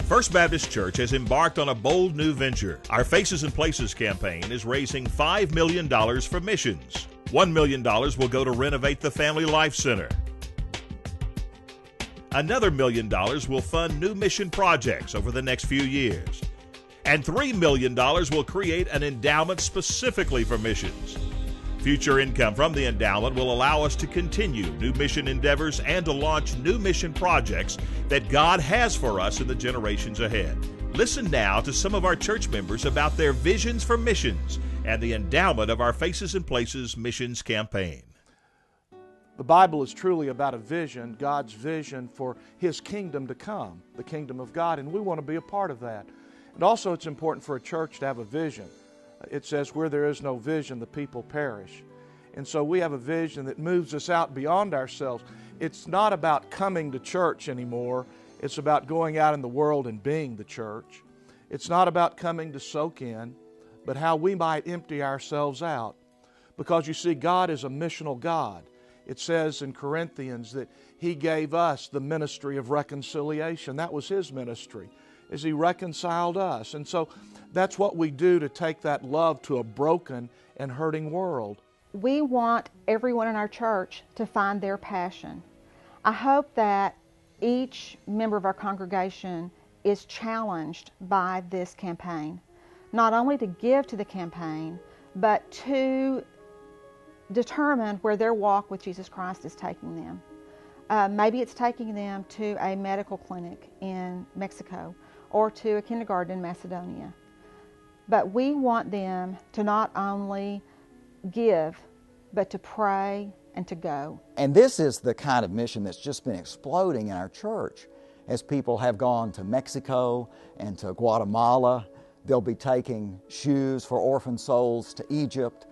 First Baptist Church has embarked on a bold new venture. Our Faces and Places campaign is raising $5 million for missions. $1 million will go to renovate the Family Life Center. Another $1 million will fund new mission projects over the next few years. And $3 million will create an endowment specifically for missions. Future income from the endowment will allow us to continue new mission endeavors and to launch new mission projects that God has for us in the generations ahead. Listen now to some of our church members about their visions for missions and the endowment of our Faces and Places missions campaign. The Bible is truly about a vision, God's vision for His kingdom to come, the kingdom of God, and we want to be a part of that. And also it's important for a church to have a vision. It says, where there is no vision, the people perish. And so we have a vision that moves us out beyond ourselves. It's not about coming to church anymore. It's about going out in the world and being the church. It's not about coming to soak in, but how we might empty ourselves out. Because you see, God is a missional God. It says in Corinthians that He gave us the ministry of reconciliation. That was His ministry, as He reconciled us. And so that's what we do to take that love to a broken and hurting world. We want everyone in our church to find their passion. I hope that each member of our congregation is challenged by this campaign, not only to give to the campaign, but to determine where their walk with Jesus Christ is taking them. Maybe it's taking them to a medical clinic in Mexico or to a kindergarten in Macedonia. But we want them to not only give, but to pray and to go. And this is the kind of mission that's just been exploding in our church. As people have gone to Mexico and to Guatemala, they'll be taking shoes for orphan souls to Egypt.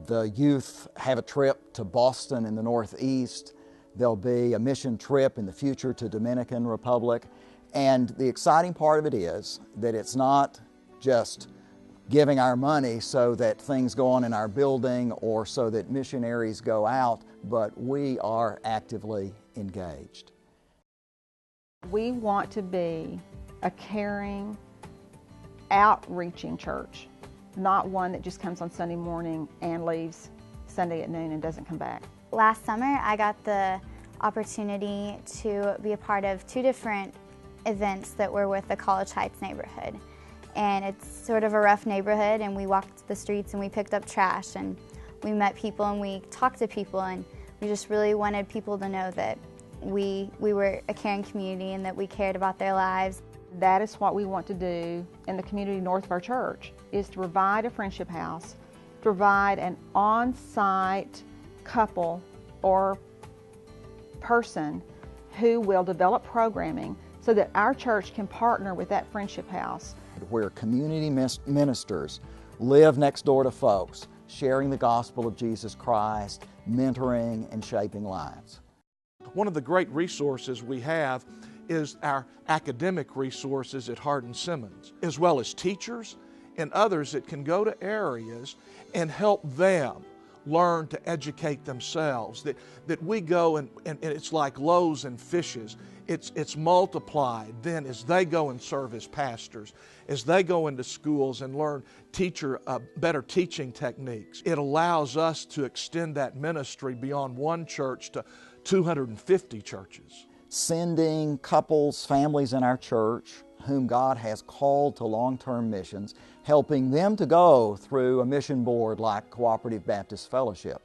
The youth have a trip to Boston in the Northeast. There'll be a mission trip in the future to Dominican Republic. And the exciting part of it is that it's not just giving our money so that things go on in our building or so that missionaries go out, but we are actively engaged. We want to be a caring, outreaching church, not one that just comes on Sunday morning and leaves Sunday at noon and doesn't come back. Last summer, I got the opportunity to be a part of 2 different events that were with the College Heights neighborhood. And it's sort of a rough neighborhood, and we walked the streets and we picked up trash and we met people and we talked to people, and we just really wanted people to know that we were a caring community and that we cared about their lives. That is what we want to do in the community north of our church, is to provide a friendship house, provide an on-site couple or person who will develop programming so that our church can partner with that friendship house. Where community ministers live next door to folks, sharing the gospel of Jesus Christ, mentoring and shaping lives. One of the great resources we have is our academic resources at Hardin-Simmons, as well as teachers and others that can go to areas and help them learn to educate themselves. That we go and it's like loaves and fishes. It's multiplied then as they go and serve as pastors, as they go into schools and learn better teaching techniques. It allows us to extend that ministry beyond one church to 250 churches. Sending couples, families in our church whom God has called to long-term missions, helping them to go through a mission board like Cooperative Baptist Fellowship,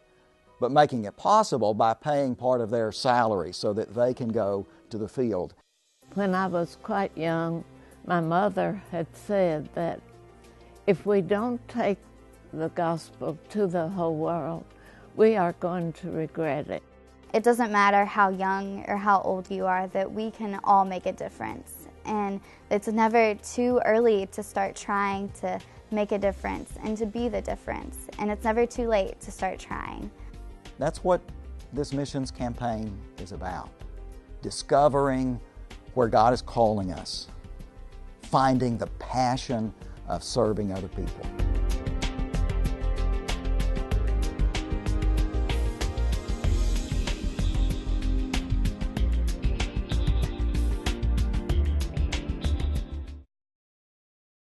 but making it possible by paying part of their salary so that they can go to the field. When I was quite young, my mother had said that if we don't take the gospel to the whole world, we are going to regret it. It doesn't matter how young or how old you are, that we can all make a difference. And it's never too early to start trying to make a difference and to be the difference. And it's never too late to start trying. That's what this missions campaign is about. Discovering where God is calling us, finding the passion of serving other people.